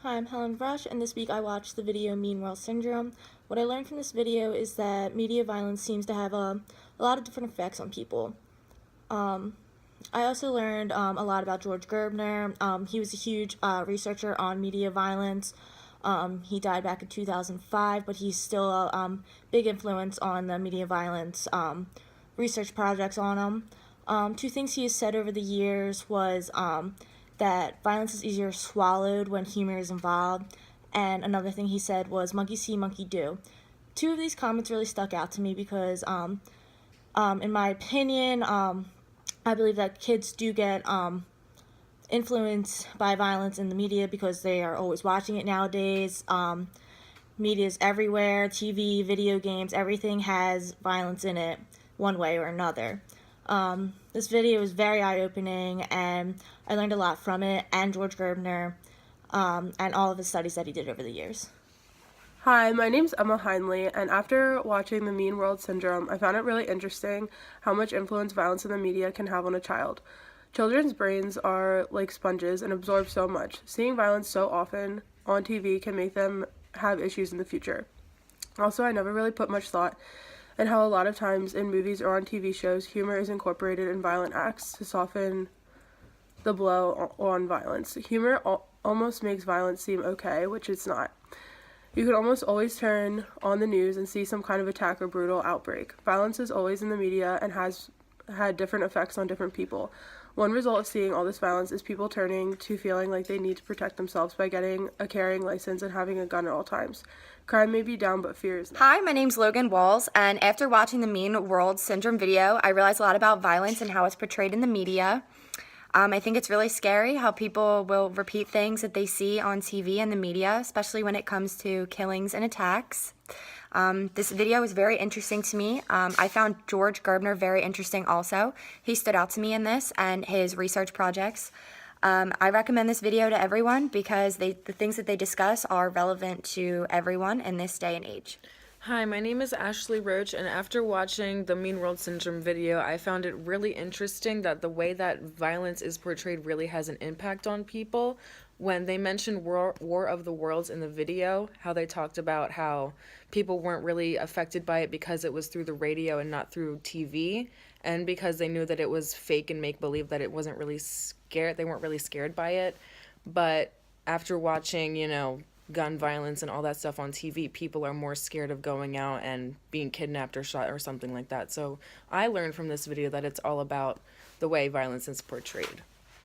Hi, I'm Helen Brush, and this week I watched the video Mean World Syndrome. What I learned from this video is that media violence seems to have a lot of different effects on people. I also learned a lot about George Gerbner. He was a huge researcher on media violence. He died back in 2005, but he's still a big influence on the media violence research projects on him. Two things he has said over the years was that violence is easier swallowed when humor is involved, and another thing he said was monkey see, monkey do. Two of these comments really stuck out to me because, in my opinion, I believe that kids do get influenced by violence in the media because they are always watching it nowadays. Media is everywhere, TV, video games, everything has violence in it one way or another. This video was very eye-opening, and I learned a lot from it, and George Gerbner, and all of his studies that he did over the years. Hi, my name's Emma Heinley, and after watching The Mean World Syndrome, I found it really interesting how much influence violence in the media can have on a child. Children's brains are like sponges and absorb so much. Seeing violence so often on TV can make them have issues in the future. Also, I never really put much thought in how a lot of times in movies or on TV shows, humor is incorporated in violent acts to soften the blow on violence. Humor almost makes violence seem okay, which it's not. You can almost always turn on the news and see some kind of attack or brutal outbreak. Violence is always in the media and has had different effects on different people. One result of seeing all this violence is people turning to feeling like they need to protect themselves by getting a carrying license and having a gun at all times. Crime may be down, but fear is not. Hi, my name's Logan Walls, and after watching the Mean World Syndrome video, I realized a lot about violence and how it's portrayed in the media. I think it's really scary how people will repeat things that they see on TV and the media, especially when it comes to killings and attacks. This video was very interesting to me. I found George Gerbner very interesting also. He stood out to me in this and his research projects. I recommend this video to everyone because the things that they discuss are relevant to everyone in this day and age. Hi, my name is Ashley Roach, and after watching the Mean World Syndrome video, I found it really interesting that the way that violence is portrayed really has an impact on people. When they mentioned War of the Worlds in the video, how they talked about how people weren't really affected by it because it was through the radio and not through TV, and because they knew that it was fake and make-believe, that it wasn't really scared, they weren't really scared by it. But after watching, gun violence and all that stuff on TV, people are more scared of going out and being kidnapped or shot or something like that. So I learned from this video that it's all about the way violence is portrayed.